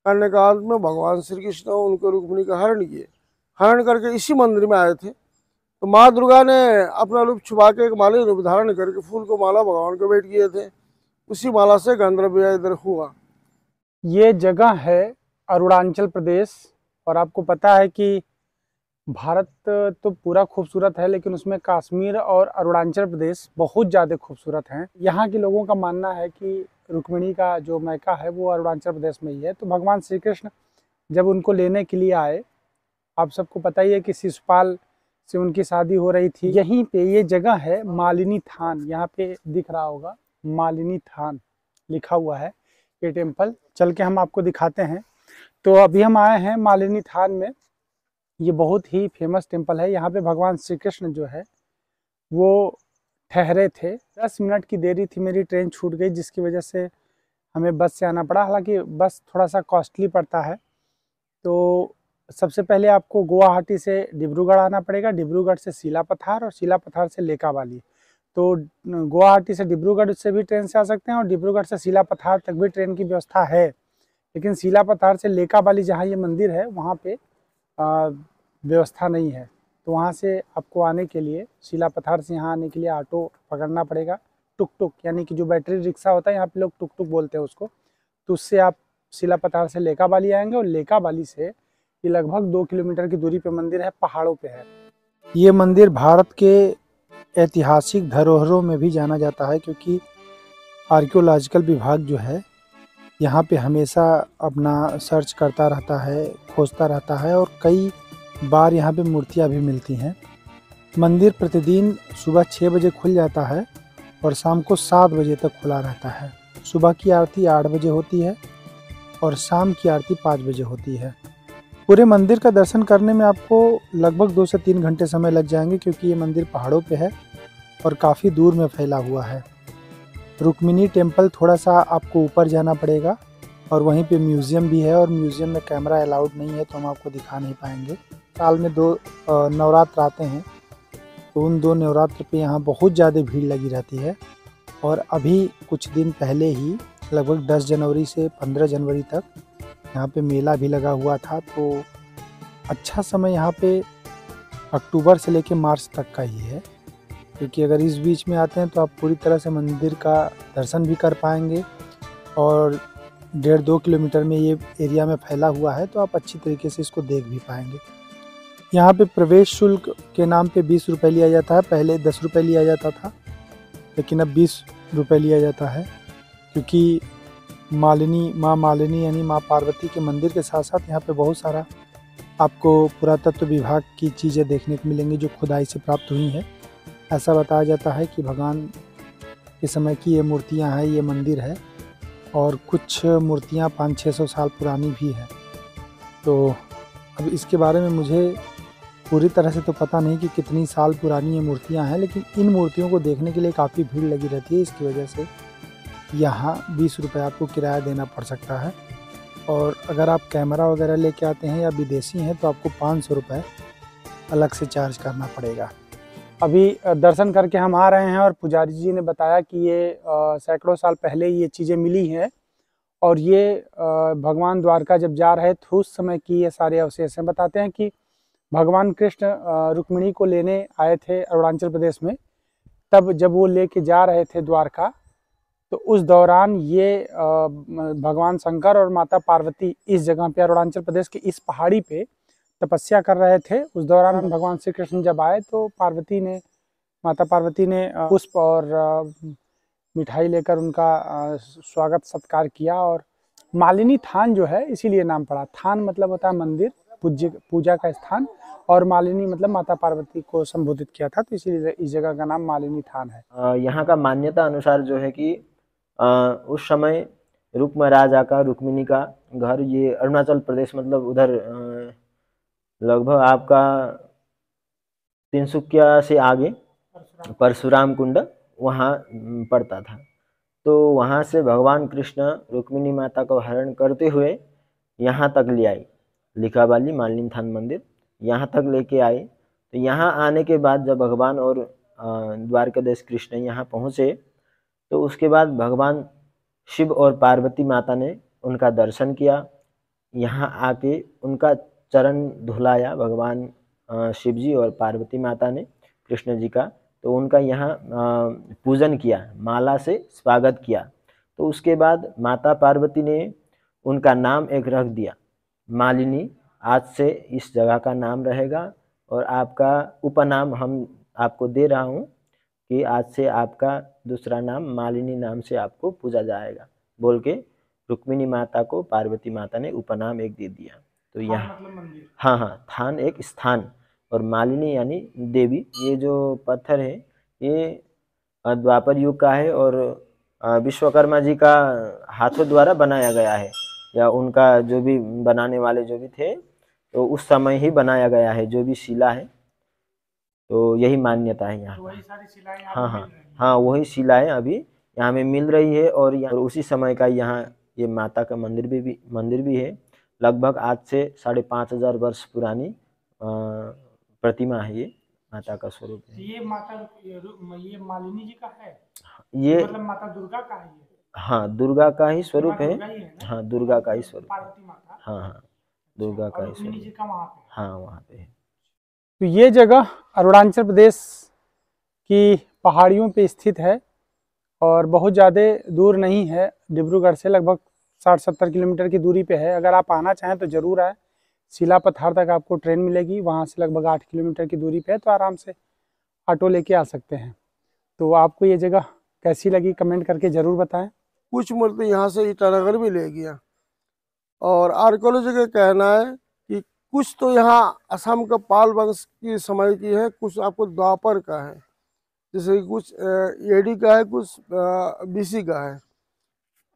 करने के बाद में भगवान श्री कृष्ण उनके रुक्मिणी का हरण किए। हरण करके इसी मंदिर में आए थे। तो माँ दुर्गा ने अपना रूप छुपा के एक माली रूप धारण करके फूल को माला भगवान को भेंट किए थे। उसी माला से गंधर्व इधर हुआ। ये जगह है अरुणाचल प्रदेश। और आपको पता है कि भारत तो पूरा खूबसूरत है, लेकिन उसमें कश्मीर और अरुणाचल प्रदेश बहुत ज़्यादा खूबसूरत हैं। यहाँ के लोगों का मानना है कि रुक्मिणी का जो मैका है वो अरुणाचल प्रदेश में ही है। तो भगवान श्री कृष्ण जब उनको लेने के लिए आए, आप सबको पता ही है कि शिशुपाल से उनकी शादी हो रही थी। यहीं पे ये जगह है मालिनी थान, यहाँ पे दिख रहा होगा मालिनी थान लिखा हुआ है ये टेम्पल। चल के हम आपको दिखाते हैं। तो अभी हम आए हैं मालिनी थान में। ये बहुत ही फेमस टेम्पल है। यहाँ पे भगवान श्री कृष्ण जो है वो ठहरे थे। 10 मिनट की देरी थी, मेरी ट्रेन छूट गई जिसकी वजह से हमें बस से आना पड़ा। हालांकि बस थोड़ा सा कॉस्टली पड़ता है। तो सबसे पहले आपको गुवाहाटी से डिब्रूगढ़ आना पड़ेगा, डिब्रूगढ़ से सीलापथार और सीलापथार से लेकावाली। तो गुवाहाटी से डिब्रूगढ़ से भी ट्रेन से आ सकते हैं और डिब्रूगढ़ से सीलापथार तक भी ट्रेन की व्यवस्था है। लेकिन सीलापथार से लेकावाली जहाँ ये मंदिर है वहाँ पे व्यवस्था नहीं है। तो वहाँ से आपको आने के लिए, सीलापथार से यहाँ आने के लिए ऑटो पकड़ना पड़ेगा। टुक टुक यानी कि जो बैटरी रिक्शा होता है, यहाँ पे लोग टुक टुक बोलते हैं उसको। तो उससे आप सीलापथार से लेकावाली आएंगे और लेकावाली से ये लगभग 2 किलोमीटर की दूरी पे मंदिर है, पहाड़ों पे है। ये मंदिर भारत के ऐतिहासिक धरोहरों में भी जाना जाता है, क्योंकि आर्कियोलॉजिकल विभाग जो है यहाँ पे हमेशा अपना सर्च करता रहता है, खोजता रहता है और कई बार यहाँ पे मूर्तियाँ भी मिलती हैं। मंदिर प्रतिदिन सुबह 6 बजे खुल जाता है और शाम को 7 बजे तक खुला रहता है। सुबह की आरती 8 बजे होती है और शाम की आरती 5 बजे होती है। पूरे मंदिर का दर्शन करने में आपको लगभग 2 से 3 घंटे समय लग जाएंगे, क्योंकि ये मंदिर पहाड़ों पे है और काफ़ी दूर में फैला हुआ है। रुक्मिणी टेम्पल थोड़ा सा आपको ऊपर जाना पड़ेगा और वहीं पे म्यूज़ियम भी है, और म्यूज़ियम में कैमरा अलाउड नहीं है तो हम आपको दिखा नहीं पाएंगे। साल में 2 नवरात्र आते हैं, तो उन 2 नवरात्र पे यहाँ बहुत ज़्यादा भीड़ लगी रहती है। और अभी कुछ दिन पहले ही लगभग 10 जनवरी से 15 जनवरी तक यहाँ पे मेला भी लगा हुआ था। तो अच्छा समय यहाँ पे अक्टूबर से लेके मार्च तक का ही है, क्योंकि अगर इस बीच में आते हैं तो आप पूरी तरह से मंदिर का दर्शन भी कर पाएंगे। और 1.5-2 किलोमीटर में ये एरिया में फैला हुआ है, तो आप अच्छी तरीके से इसको देख भी पाएंगे। यहाँ पे प्रवेश शुल्क के नाम पे 20 रुपये लिया जाता है। पहले 10 रुपये लिया जाता था, लेकिन अब 20 रुपये लिया जाता है, क्योंकि माँ मालिनी यानी माँ पार्वती के मंदिर के साथ साथ यहाँ पे बहुत सारा आपको पुरातत्व विभाग की चीज़ें देखने को मिलेंगी जो खुदाई से प्राप्त हुई हैं। ऐसा बताया जाता है कि भगवान के समय की ये मूर्तियाँ हैं, ये मंदिर है, और कुछ मूर्तियाँ 500-600 साल पुरानी भी हैं। तो अब इसके बारे में मुझे पूरी तरह से तो पता नहीं कि कितनी साल पुरानी ये मूर्तियाँ हैं, लेकिन इन मूर्तियों को देखने के लिए काफ़ी भीड़ लगी रहती है। इसकी वजह से यहाँ 20 रुपये आपको किराया देना पड़ सकता है। और अगर आप कैमरा वगैरह लेके आते हैं या विदेशी हैं तो आपको 500 रुपये अलग से चार्ज करना पड़ेगा। अभी दर्शन करके हम आ रहे हैं और पुजारी जी ने बताया कि ये सैकड़ों साल पहले ये चीज़ें मिली हैं, और ये भगवान द्वारका जब जा रहे थे उस समय की ये सारे अवशेष हैं। बताते हैं कि भगवान कृष्ण रुक्मिणी को लेने आए थे अरुणाचल प्रदेश में। तब जब वो लेके जा रहे थे द्वारका, तो उस दौरान ये भगवान शंकर और माता पार्वती इस जगह पे अरुणाचल प्रदेश के इस पहाड़ी पे तपस्या कर रहे थे। उस दौरान भगवान श्री कृष्ण जब आए तो माता पार्वती ने पुष्प और मिठाई लेकर उनका स्वागत सत्कार किया। और मालिनी थान जो है इसीलिए नाम पड़ा। थान मतलब होता है मंदिर, पूजा का स्थान, और मालिनी मतलब माता पार्वती को संबोधित किया था, तो इसीलिए इस जगह का नाम मालिनी थान है। यहाँ का मान्यता अनुसार जो है कि उस समय रुक्म राजा का, रुक्मिणी का घर ये अरुणाचल प्रदेश मतलब उधर लगभग आपका तिनसुकिया से आगे परशुराम कुंड वहाँ पड़ता था। तो वहाँ से भगवान कृष्ण रुक्मिणी माता को हरण करते हुए यहाँ तक ले आए, लिखावाली मालिनी थान मंदिर यहाँ तक लेके आए। तो यहाँ आने के बाद जब भगवान और द्वारकाधीश कृष्ण यहाँ पहुँचे, तो उसके बाद भगवान शिव और पार्वती माता ने उनका दर्शन किया यहाँ आके उनका चरण धुलाया भगवान शिव जी और पार्वती माता ने कृष्ण जी का, तो उनका यहाँ पूजन किया, माला से स्वागत किया। तो उसके बाद माता पार्वती ने उनका नाम एक रख दिया, मालिनी। आज से इस जगह का नाम रहेगा और आपका उपनाम हम आपको दे रहा हूँ कि आज से आपका दूसरा नाम मालिनी नाम से आपको पूजा जाएगा, बोल के रुक्मिणी माता को पार्वती माता ने उपनाम एक दे दिया। तो यहाँ मतलब मंदिर। हाँ हाँ, थान एक स्थान और मालिनी यानी देवी। ये जो पत्थर है ये द्वापर युग का है और विश्वकर्मा जी का हाथों द्वारा बनाया गया है, या उनका जो भी बनाने वाले जो भी थे तो उस समय ही बनाया गया है जो भी शिला है। तो यही मान्यता है यहाँ। तो वही सारी शिलाएं यहाँ हाँ पे हाँ मिल रही हैं। हाँ, वही शिलाएं अभी यहाँ में मिल रही है और उसी समय का यहाँ ये माता का मंदिर भी है। लगभग आज से 5,500 वर्ष पुरानी प्रतिमा है, ये माता का स्वरूप तो है। ये ये मालिनी जी का है, ये मतलब माता दुर्गा का है ये। हाँ, दुर्गा का ही स्वरूप है। दुर्गा ही है ना? हाँ, दुर्गा का ही स्वरूप है। पार्वती माता। हाँ हाँ, दुर्गा का और ही रुक्मिणी जी स्वरूप। का वहाँ पे। हाँ, वहाँ पे है। तो ये जगह अरुणाचल प्रदेश की पहाड़ियों पे स्थित है और बहुत ज़्यादा दूर नहीं है, डिब्रूगढ़ से लगभग 60-70 किलोमीटर की दूरी पे है। अगर आप आना चाहें तो ज़रूर आए। शिलापत्थर तक आपको ट्रेन मिलेगी, वहाँ से लगभग 8 किलोमीटर की दूरी पे है, तो आराम से ऑटो लेके आ सकते हैं। तो आपको ये जगह कैसी लगी कमेंट करके ज़रूर बताएं। कुछ मूर्ति यहाँ से ईटानगर भी ले गया और आर्कोलॉजी का कहना है कि कुछ तो यहाँ असम का पाल वंश की समय की है, कुछ आपको द्वापर का है, जैसे कि कुछ एडी का है, कुछ बीसी का है।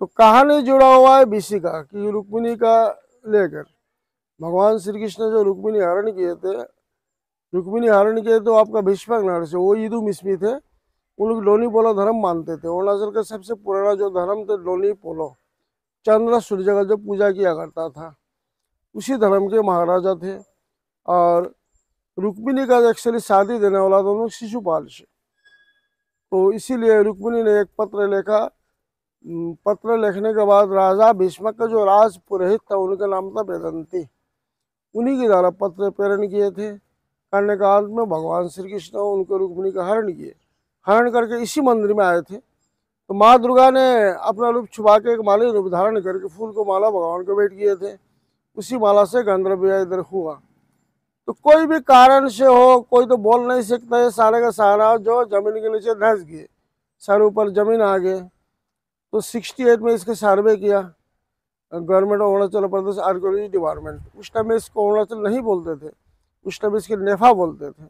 तो कहानी जुड़ा हुआ है बीसी का कि रुक्मिणी का लेकर भगवान श्री कृष्ण जो रुक्मिणी हरण किए तो आपका भीष्मक नर से वो यदु मिश्मी थे, उन लोग लोनी पोलो धर्म मानते थे। अरुणाचल का सबसे पुराना जो धर्म थे लोनी पोलो, चंद्र सूर्य का जो पूजा किया करता था, उसी धर्म के महाराजा थे। और रुक्मिणी का एक्चुअली शादी देने वाला था उन लोग शिशुपाल से, तो इसीलिए रुक्मिणी ने एक पत्र लिखा। पत्र लिखने के बाद राजा भीष्मक का जो राज पुरोहित था उनका नाम था वेदंती, उन्हीं के द्वारा पत्र प्रेरण किए थे। करने का अंत में भगवान श्री कृष्ण उनको रुक्मिणी का हरण किए, हरण करके इसी मंदिर में आए थे। तो माँ दुर्गा ने अपना रूप छुपा के एक माली रूप धारण करके फूल को माला भगवान को भेंट किए थे। उसी माला से गंधर्व इधर हुआ। तो कोई भी कारण से हो, कोई तो बोल नहीं सकता है, सारे का सारा जो जमीन के नीचे धंस गए, सर ऊपर जमीन आ गए। तो 68 में इसके सर्वे किया government of Arunachal Pradesh archaeology department. उस टाइम में इसको अरुणाचल नहीं बोलते थे, उस टाइम इसके नेफा बोलते थे।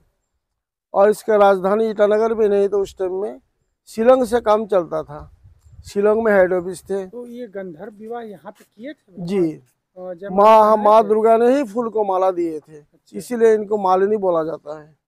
और इसका राजधानी ईटानगर भी नहीं, तो उस टाइम में शिलोंग से काम चलता था, शिलोंग में हेड ऑफिस थे। तो ये गंधर्व विवाह यहाँ पे किए थे जी, जब माँ दुर्गा ने ही फूल को माला दिए थे, इसीलिए इनको मालिनी बोला जाता है।